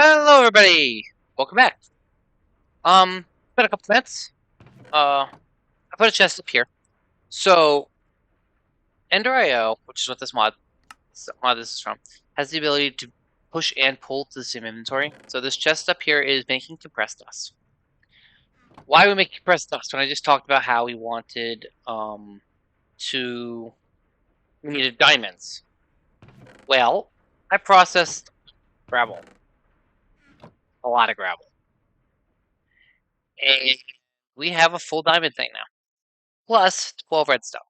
Hello, everybody. Welcome back. Been a couple minutes. I put a chest up here. So, Ender.io, which is what this mod this is from, has the ability to push and pull to the same inventory. So this chest up here is making compressed dust. Why we make compressed dust? When I just talked about how we wanted we needed diamonds. Well, I processed gravel, a lot of gravel, and we have a full diamond thing now, plus 12 redstone.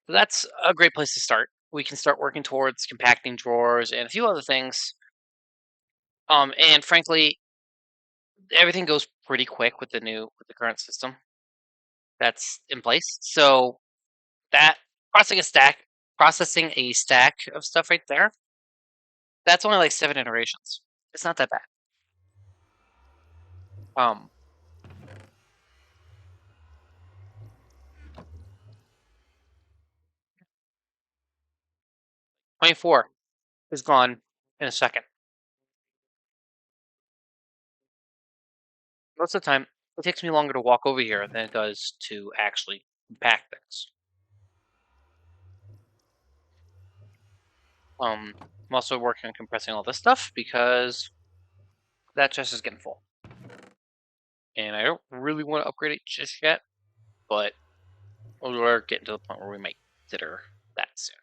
So that's a great place to start. We can start working towards compacting drawers and a few other things. And frankly, everything goes pretty quick with the current system that's in place. So that processing a stack of stuff right there, that's only like 7 iterations. It's not that bad. Um, 24 is gone in a second. Most of the time, it takes me longer to walk over here than it does to actually pack things. I'm also working on compressing all this stuff because that chest is getting full. And I don't really want to upgrade it just yet, but we're getting to the point where we might consider that soon.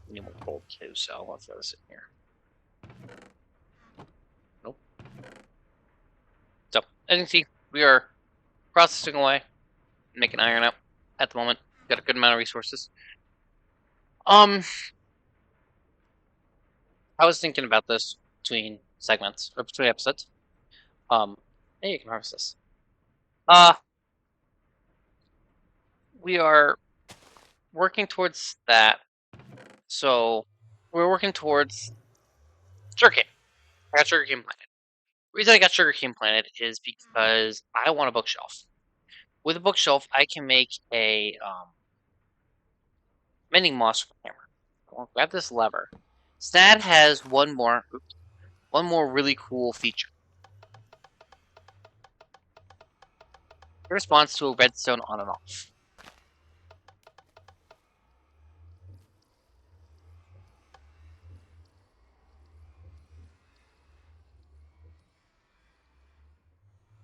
We need more gold too, so I'll throw this in here. Nope. So, as you can see, we are processing away, making iron up at the moment. Got a good amount of resources. I was thinking about this between segments, or between episodes. Hey, you can harvest this. We are working towards that. So, we're working towards sugarcane. I got sugarcane planted. The reason I got sugarcane planted is because I want a bookshelf. With a bookshelf, I can make a mending moss hammer. I'll grab this lever. Snad has one more really cool feature. It responds to a redstone on and off.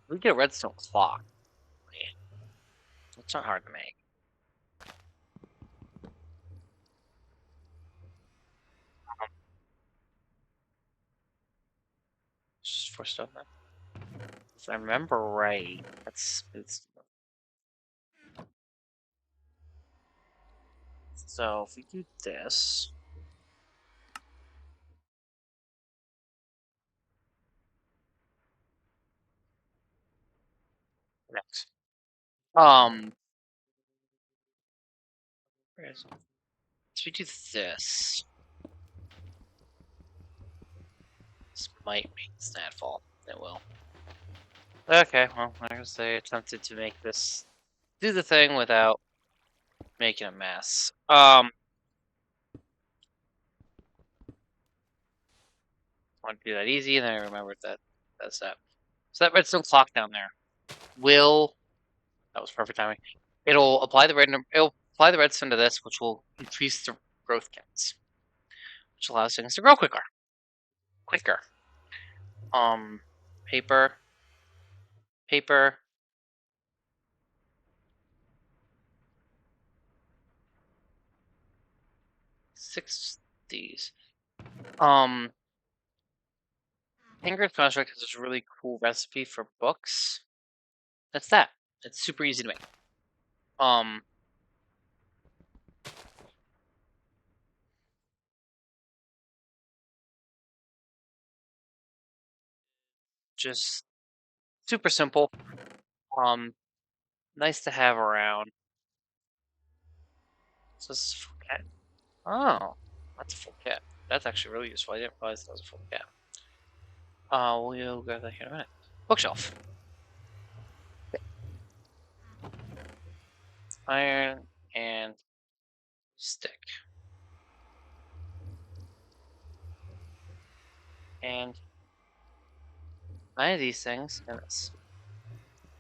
We get a redstone clock. It's not hard to make. Just for stuff now. If I remember right, it's so if we do this. Next. Where is it? So we do this. This might make Snad fall. It will. Okay, well, like I say, attempted to make this do the thing without making a mess. Want to do that easy, and then I remembered that that's that. So that redstone clock down there will. That was perfect timing. It'll apply the redstone to this, which will increase the growth counts, which allows things to grow quicker. Paper. 60s. Penguin's Construct has this really cool recipe for books. That's that. It's super easy to make. Just super simple. Nice to have around. So this is full cat. Oh, that's a full cat. That's actually really useful. I didn't realize that was a full cat. We'll grab that here in a minute. Bookshelf. Iron and stick. And none of these things and this.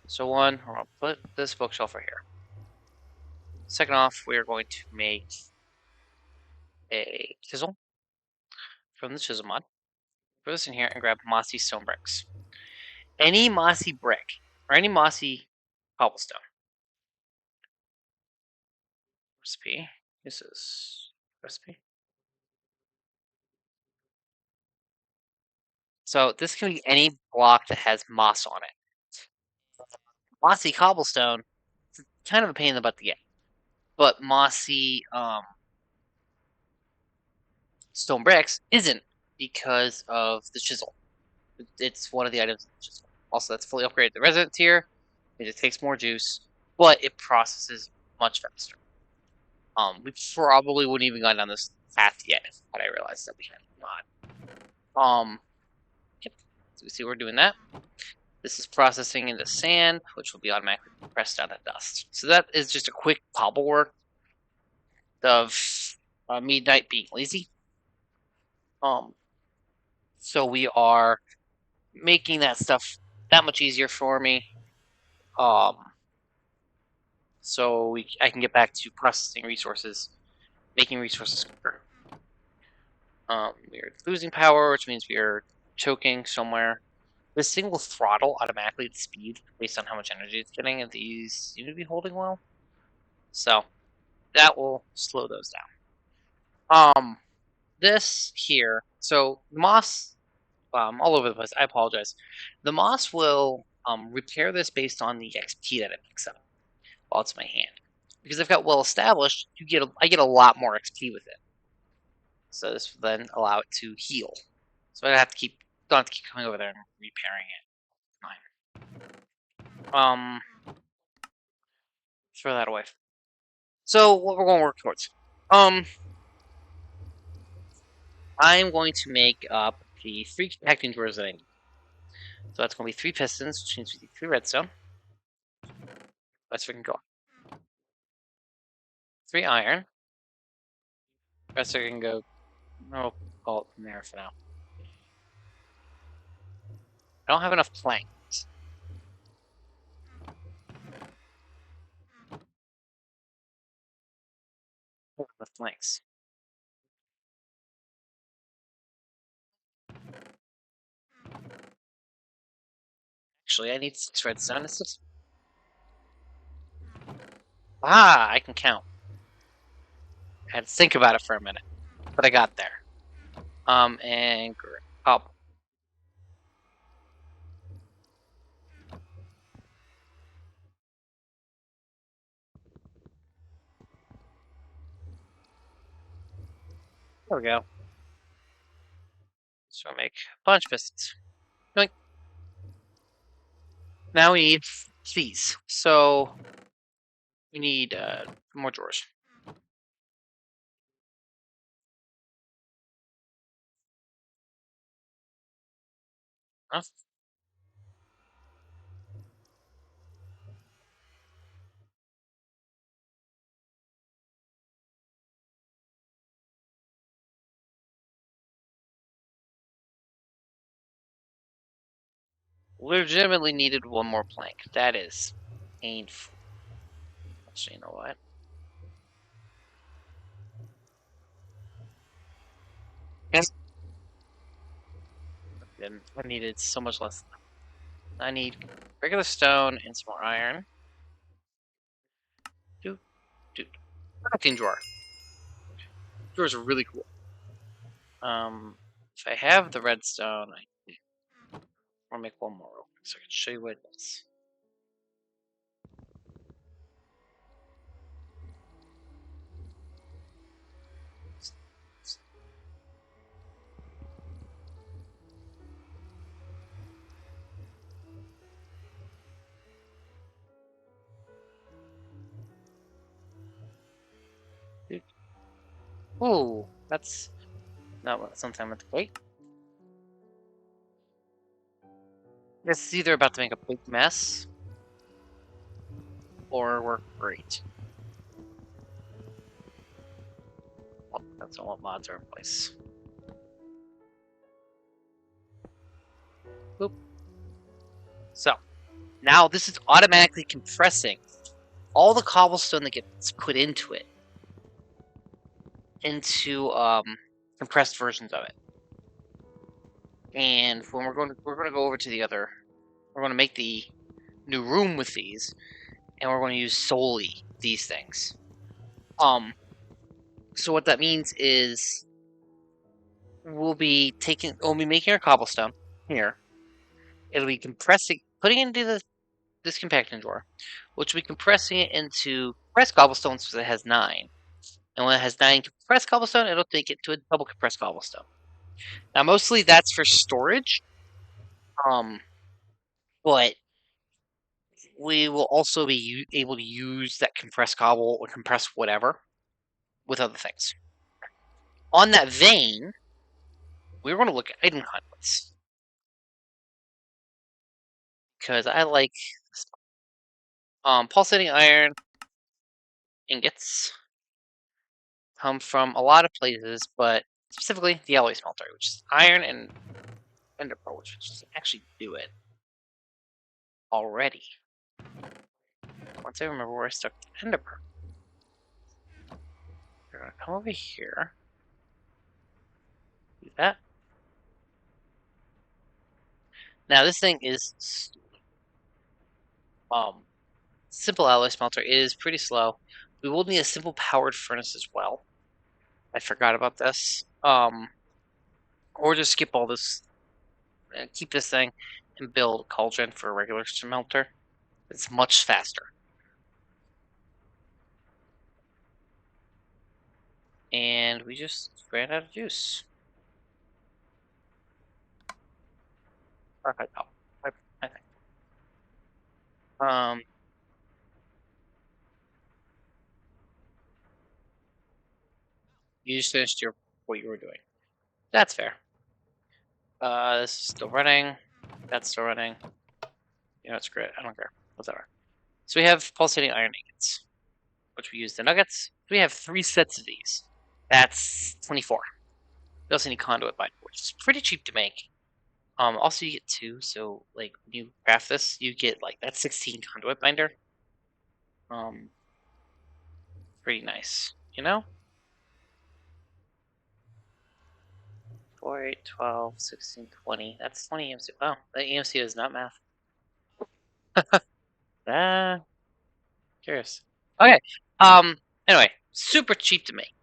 So one, we're gonna put this bookshelf right here. Second off, we are going to make a chisel from the chisel mod. Put this in here and grab mossy stone bricks. Any mossy brick or any mossy cobblestone. Recipe. This is recipe. So this can be any block that has moss on it. Mossy cobblestone, it's kind of a pain in the butt to get. But mossy stone bricks isn't because of the chisel. It's one of the items in the chisel. Also, that's fully upgraded. The resident tier, it takes more juice, but it processes much faster. We probably wouldn't even gone down this path yet had I realized that we had not. Yep. So we see we're doing that. This is processing into sand, which will be automatically pressed down to dust. So that is just a quick cobblework of midnight being lazy. So we are making that stuff that much easier for me. So I can get back to processing resources, making resources quicker. We are losing power, which means we are choking somewhere. This thing will throttle automatically at speed based on how much energy it's getting, and these seem to be holding well. So that will slow those down. This here, so moss, all over the place. I apologize. The moss will repair this based on the XP that it picks up while it's in my hand. Because I've got well established, I get a lot more XP with it. So this will then allow it to heal. So I don't have to keep coming over there and repairing it. Fine. Throw that away. So what we're going to work towards. I'm going to make up the 3 compacting drawers that I need. So that's going to be 3 pistons, which means we need 3 redstone. That's where we can go. 3 iron. Rest we can go. No, call it from there for now. I don't have enough planks. Enough planks. Actually, I need 6 redstone. It's just... I can count. I had to think about it for a minute, but I got there. And oh, there we go. So I make a bunch of pistons. Yoink. Now we need these. So we need more drawers. Huh? Legitimately needed one more plank. That is painful. Actually, you know what? Yes. I needed so much less. I need regular stone and some more iron. Dude. Crafting drawer. Drawers are really cool. If I have the redstone, I'll make one more real quick so I can show you what it is. Ooh, that's not what something I meant to wait. This is either about to make a big mess or work great. Well, that's on what mods are in place. Boop. So now this is automatically compressing all the cobblestone that gets put into it into compressed versions of it. And when we're going to go over to the other, we're going to make the new room with these, and we're going to use solely these things. So what that means is we'll be making our cobblestone here. It'll be compressing, putting it into this compacting drawer, which will be compressing it into compressed cobblestone so it has 9. And when it has 9 compressed cobblestone, it'll take it to a double compressed cobblestone. Now, mostly that's for storage, but we will also be able to use that compressed cobble or compressed whatever with other things. On that vein, we're going to look at item conduits because I like pulsating iron ingots come from a lot of places, but specifically the alloy smelter, which is iron and ender pearl, which just actually do it already. Once I remember where I stuck the ender pearl, we're gonna come over here. Do that. Now this thing is simple alloy smelter is pretty slow. We will need a simple powered furnace as well. I forgot about this. Or just skip all this, keep this thing, and build a cauldron for a regular smelter. It's much faster. And we just ran out of juice. Perfect. I think. You just finished what you were doing. That's fair. This is still running. That's still running. You know, it's great. I don't care. Whatever. So we have pulsating iron ingots, which we use the nuggets. We have 3 sets of these. That's 24. We also need conduit binder, which is pretty cheap to make. Also you get 2, so like when you craft this, you get like that's 16 conduit binder. Pretty nice, you know? 4, 8, 12, 16, 20. That's 20 EMC. Wow, that EMC is not math. Curious. Okay. Anyway, super cheap to make.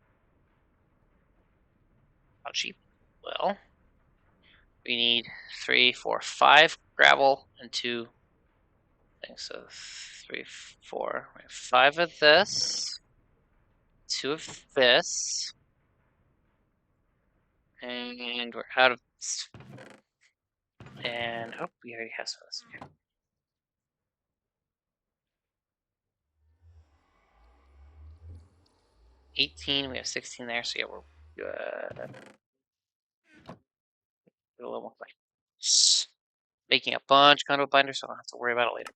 How cheap? Well, we need 3, 4, 5 gravel and 2 things. So 3, 4, 5 of this, 2 of this, and we're out of this. And oh, we already have some of this. Okay. 18. We have 16 there. So yeah, we're good. A little more play. Making a bunch of conduit binders, so I don't have to worry about it later.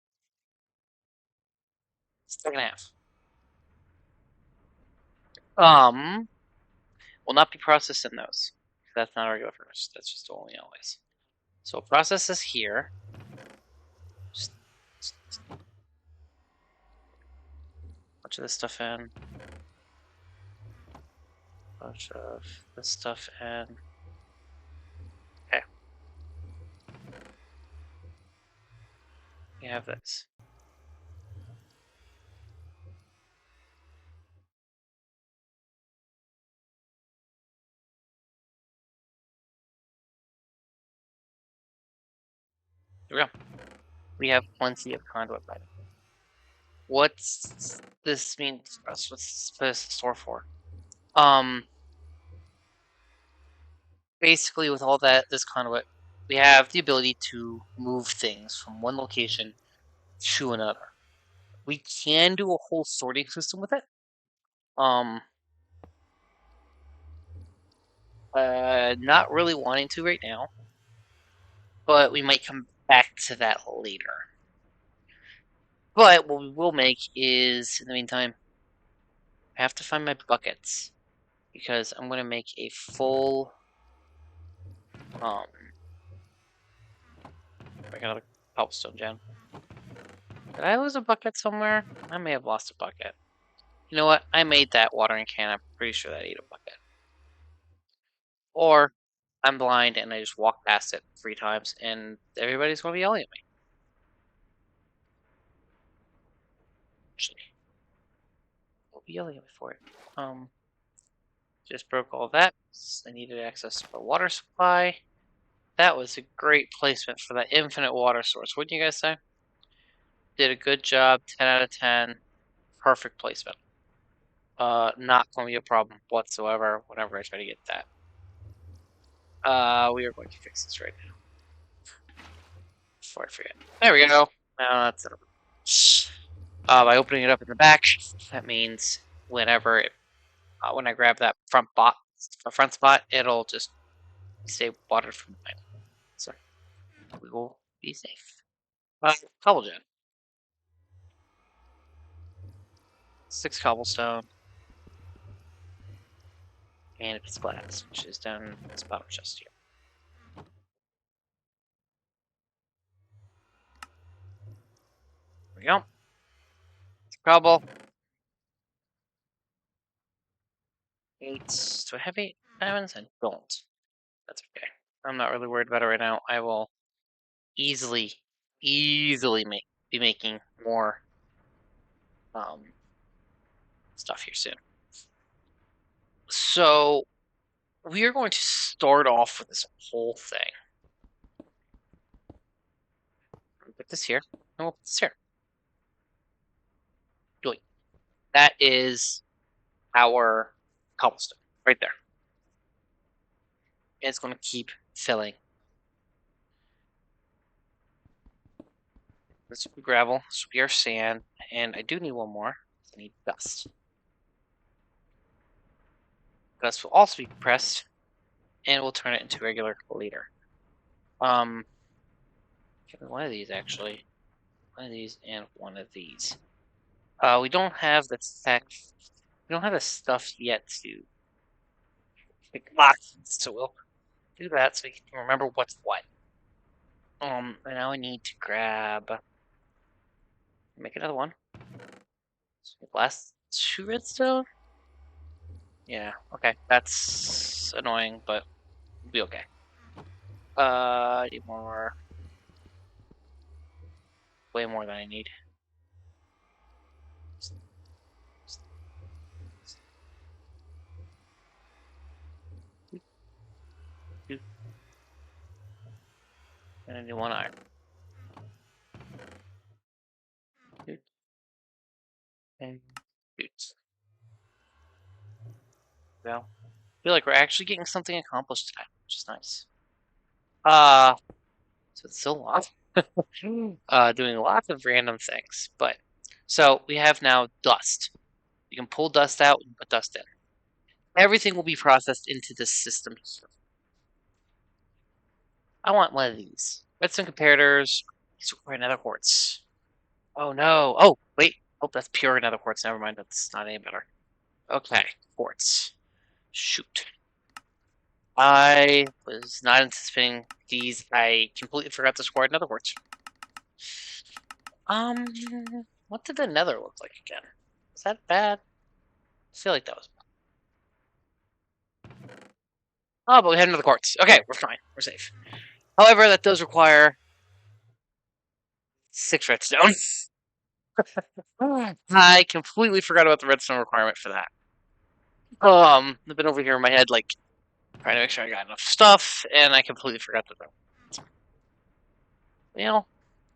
Second half. Will not be processed in those. That's not our regular furnace. That's just only always. So we'll process this here. Just bunch of this stuff in. Bunch of this stuff in. Okay. We have this. Here we go. We have plenty of conduit binding. What's this mean for us? What's this store for? Basically with all this conduit, we have the ability to move things from one location to another. We can do a whole sorting system with it. Not really wanting to right now, but we might come back to that later. But what we will make is, in the meantime, I have to find my buckets because I'm going to make a full Make another cobblestone gen. Did I lose a bucket somewhere? I may have lost a bucket. You know what? I made that watering can. I'm pretty sure that ate a bucket. Or I'm blind and I just walked past it 3 times and everybody's going to be yelling at me. Actually, they'll be yelling at me for it. Just broke all that. I needed access to the water supply. That was a great placement for that infinite water source, wouldn't you guys say? Did a good job, 10 out of 10. Perfect placement. Not going to be a problem whatsoever whenever I try to get that. We are going to fix this right now. Before I forget. There we go. Now that's it. By opening it up in the back, that means whenever it, when I grab that front spot, it'll just stay watered from behind. So we will be safe. Cobble gen. 6 cobblestone. And a piece of glass, which is down in this bottom chest here. There we go. Cobble. 8. Do I have 8 diamonds? I don't. That's okay. I'm not really worried about it right now. I will easily be making more stuff here soon. So we are going to start off with this whole thing. We'll put this here, and we'll put this here. Good. That is our cobblestone right there. And it's going to keep filling. This will be gravel, this will be our sand, and I do need one more. I need dust. Dust will also be compressed, and we'll turn it into regular later. One of these actually. One of these and one of these. We don't have the tech. We don't have the stuff yet to make boxes, so we'll do that so we can remember what's what. And now I need to grab. Make another one. So last 2 redstone. Yeah. Okay. That's annoying, but we'll be okay. I need more. Way more than I need. And I need 1 iron. And boots. Well, I feel like we're actually getting something accomplished today, which is nice. So it's still long. Doing lots of random things, but so we have now dust. You can pull dust out and put dust in. Everything will be processed into this system here. I want one of these. Redstone comparators. These require nether quartz. Oh no. Oh, wait. Oh, that's pure nether quartz. Never mind. That's not any better. Okay. Quartz. Shoot. I was not anticipating these. I completely forgot to score nether quartz. What did the nether look like again? Was that bad? I feel like that was bad. Oh, but we had another quartz. Okay, we're fine. We're safe. However, that does require 6 redstone. I completely forgot about the redstone requirement for that. I've been over here in my head, like, trying to make sure I got enough stuff, and I completely forgot that. You know,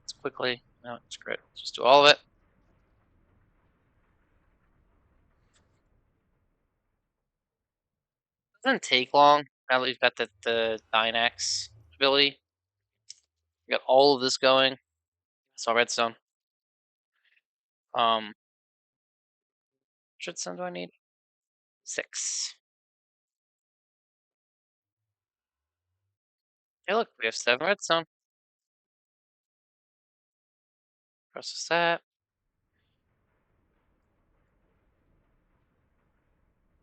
let's quickly. No, screw it. Just do all of it. Doesn't take long now that we've got the Dynax ability. We got all of this going. It's all redstone. Which redstone do I need? 6. Hey, look, we have 7 redstone. Process that.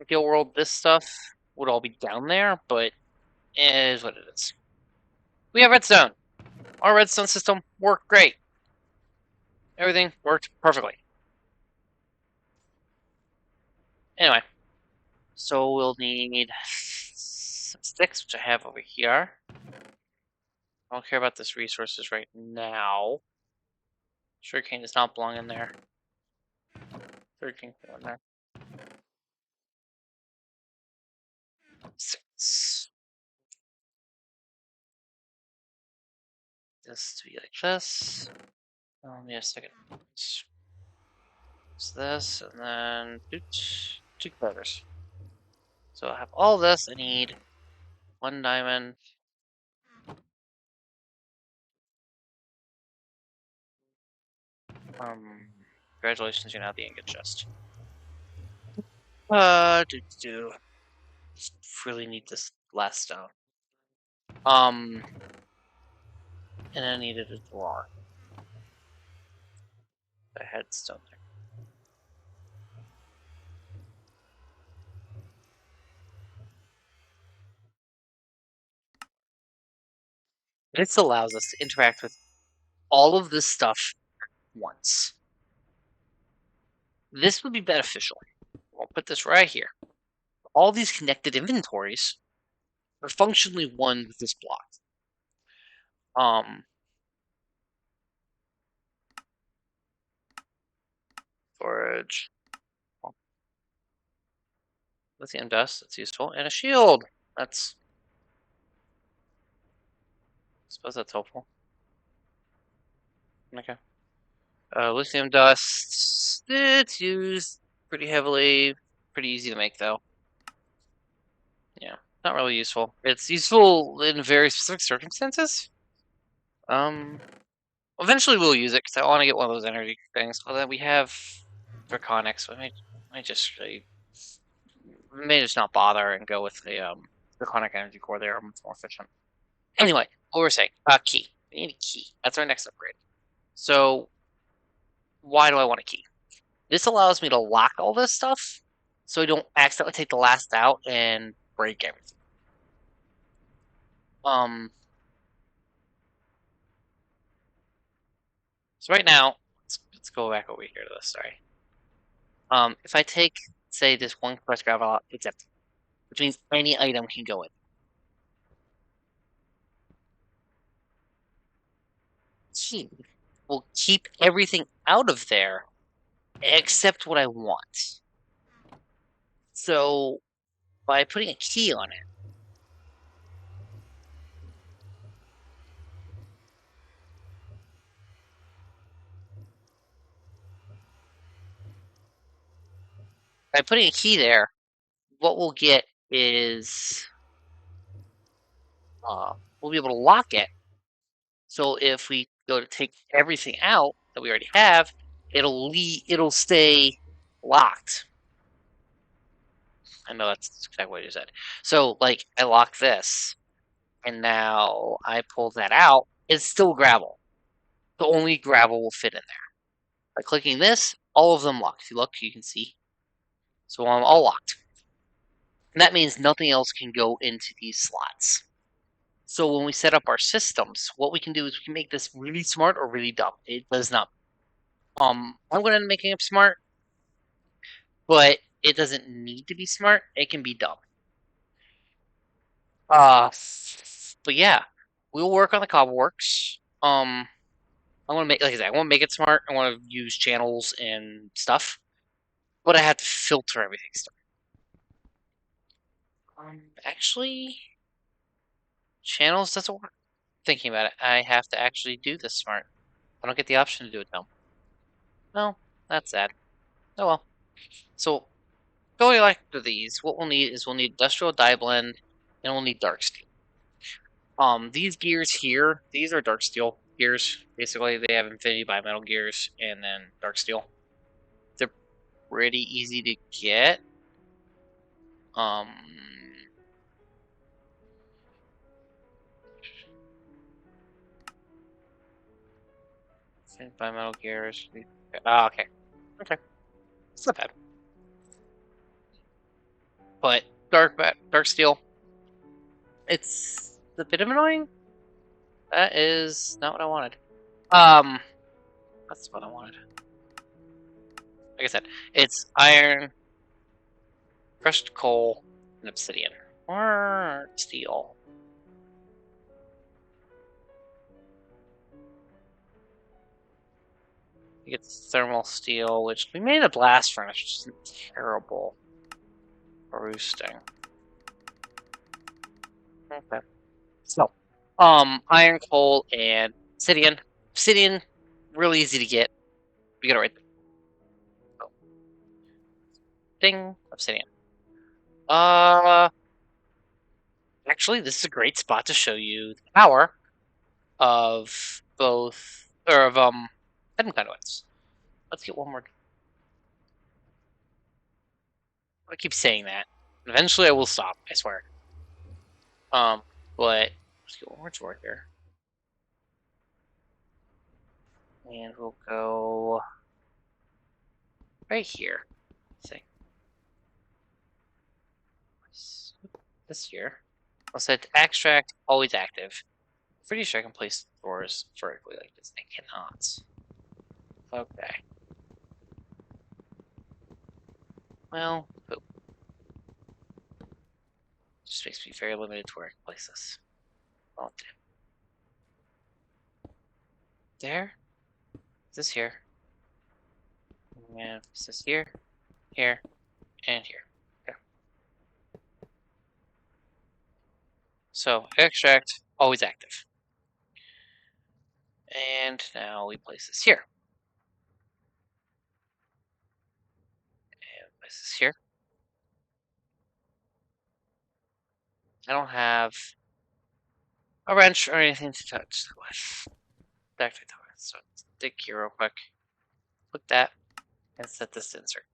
Ideal world, this stuff would all be down there, but it is what it is. We have redstone. our redstone system worked great. Everything worked perfectly. Anyway, so we'll need some sticks, which I have over here. I don't care about this resources right now. Sugarcane does not belong in there. Sugarcane can go in there. 6. This to be like this. Need a second. It's this, and then two quarters. So I have all this. I need 1 diamond. Congratulations, you're now the ingot chest. Just really need this last stone. And I needed a drawer. I had stone there. This allows us to interact with all of this stuff once. This would be beneficial. I'll put this right here. All these connected inventories are functionally one with this block. Storage. Lithium dust, that's useful. And a shield. I suppose that's helpful. Okay. Lithium dust. It's used pretty heavily. Pretty easy to make, though. Yeah, not really useful. It's useful in very specific circumstances. Eventually we'll use it because I want to get one of those energy things. Well, then we have Draconics. So I might just not bother and go with the Draconic energy core. They are much more efficient. Anyway, what we're saying, key. We need a key. That's our next upgrade. So why do I want a key? This allows me to lock all this stuff so I don't accidentally take the last out and break everything. So right now, let's go back over here to this, sorry. If I take, say, this one crushed gravel out, it's empty, which means any item can go in. Key will keep everything out of there except what I want. So by putting a key on it, what we'll get is we'll be able to lock it. So if we go to take everything out that we already have, it'll stay locked. I know that's exactly what you said. So like I lock this, and now I pull that out. It's still gravel. So only gravel will fit in there. By clicking this, all of them lock. If you look, you can see. So I'm all locked. And that means nothing else can go into these slots. So when we set up our systems, what we can do is we can make this really smart or really dumb. It does not. I'm going to end up making it smart, but it doesn't need to be smart. It can be dumb. But yeah, we'll work on the cobbleworks. I want to make, like I said, I want to make it smart. I want to use channels and stuff, but I have to filter everything. Actually, channels doesn't work. Thinking about it, I have to actually do this smart. I don't get the option to do it now. No, that's sad. Oh well. So going back to these, what we'll need is we'll need industrial dye blend, and we'll need dark steel. These gears here, these are dark steel gears. Basically, they have infinity bimetal gears and then dark steel. They're pretty easy to get. Bimetal gears. Okay. Okay. It's not bad. But dark steel, it's a bit of annoying. That is not what I wanted. That's what I wanted. Like I said, it's iron, crushed coal, and obsidian. Or steel. You get thermal steel, which we made a blast furnace, which isn't terrible for roosting. Okay. So, iron, coal, and obsidian. Obsidian, really easy to get. We got it right there. Oh, ding, obsidian. Uh, actually, this is a great spot to show you the power of both, or of hidden conduits. Let's get one more. I keep saying that. Eventually, I will stop. I swear. But let's get one more drawer here, and we'll go right here. See this here. I'll set extract always active. Pretty sure I can place drawers vertically like this. I cannot. Okay. Well, poop. Just makes me very limited to where I can place this. Oh, there. Is this here? And is this here, here, and here? Okay. So extract always active. And now we place this here. And place this here. I don't have a wrench or anything to touch with. So let's dig here real quick. Click that and set this to insert.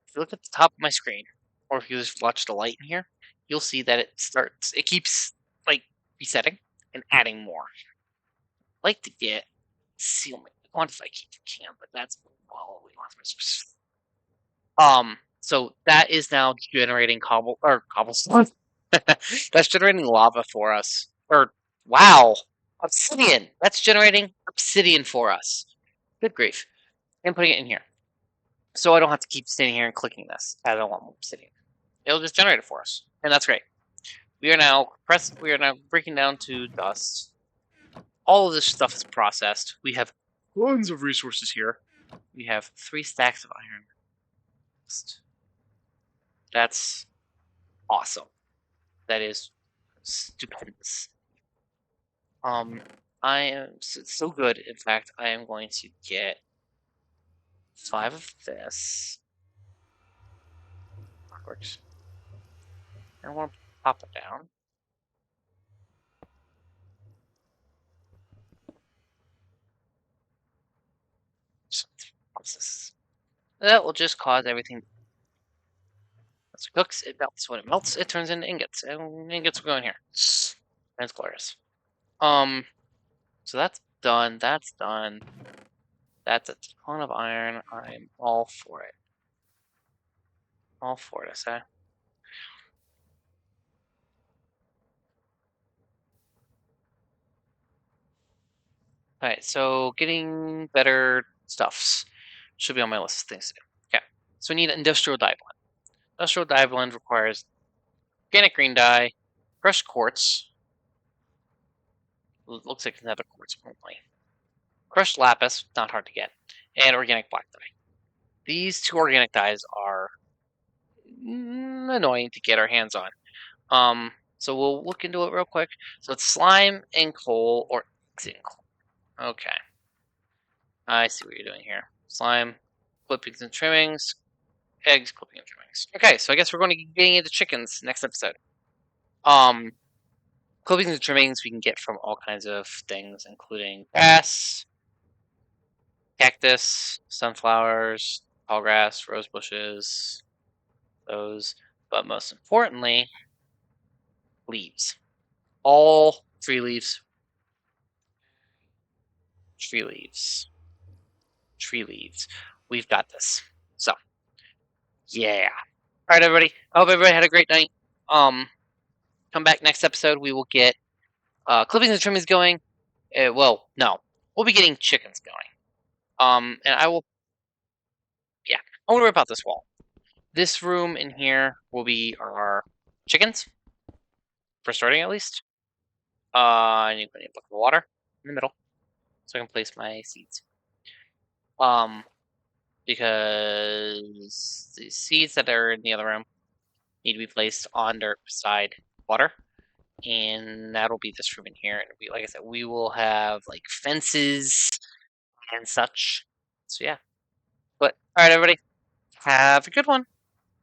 If you look at the top of my screen, or if you just watch the light in here, you'll see that it keeps like resetting and adding more. I like to get seal quantify key if you can, but that's all we want. So that is now generating cobblestone. That's generating lava for us. Or wow, obsidian. That's generating obsidian for us. Good grief. And putting it in here. So I don't have to keep standing here and clicking this. I don't want more obsidian. It'll just generate it for us. And that's great. We are now breaking down to dust. All of this stuff is processed. We have tons of resources here. We have 3 stacks of iron. That's awesome. That is stupendous. I am so good. In fact, I am going to get 5 of this. Works. I want to pop it down. What's this? That will just cause everything. As it cooks, it melts. When it melts, it turns into ingots. And ingots will go in here. That's glorious. So that's done. That's done. That's a ton of iron. I'm all for it. All for it, I say. Alright, so getting better stuffs should be on my list of things to do. Okay, so we need industrial dye blend. Industrial dye blend requires organic green dye, crushed quartz. Looks like another quartz only. Crushed lapis, not hard to get, and organic black dye. These 2 organic dyes are annoying to get our hands on. So we'll look into it real quick. So it's slime and coal or eggs and coal. Okay. I see what you're doing here. Slime, clippings and trimmings, eggs, clipping and trimmings. Okay, so I guess we're going to be getting into chickens next episode. Clippings and trimmings we can get from all kinds of things, including grass, cactus, sunflowers, tall grass, rose bushes, those. But most importantly, leaves. All tree leaves. Tree leaves. Tree leaves. We've got this. So, yeah. All right, everybody. I hope everybody had a great night. come back next episode. We will get clippings and trimmings going. Well, no, we'll be getting chickens going. And I will, yeah, I want to rip out this wall. This room in here will be our chickens, for starting at least. I need a bucket of water in the middle, so I can place my seeds. Because the seeds that are in the other room need to be placed on dirt beside water, and that'll be this room in here. And we, like I said, we will have like fences and such. So yeah. But all right, everybody, have a good one.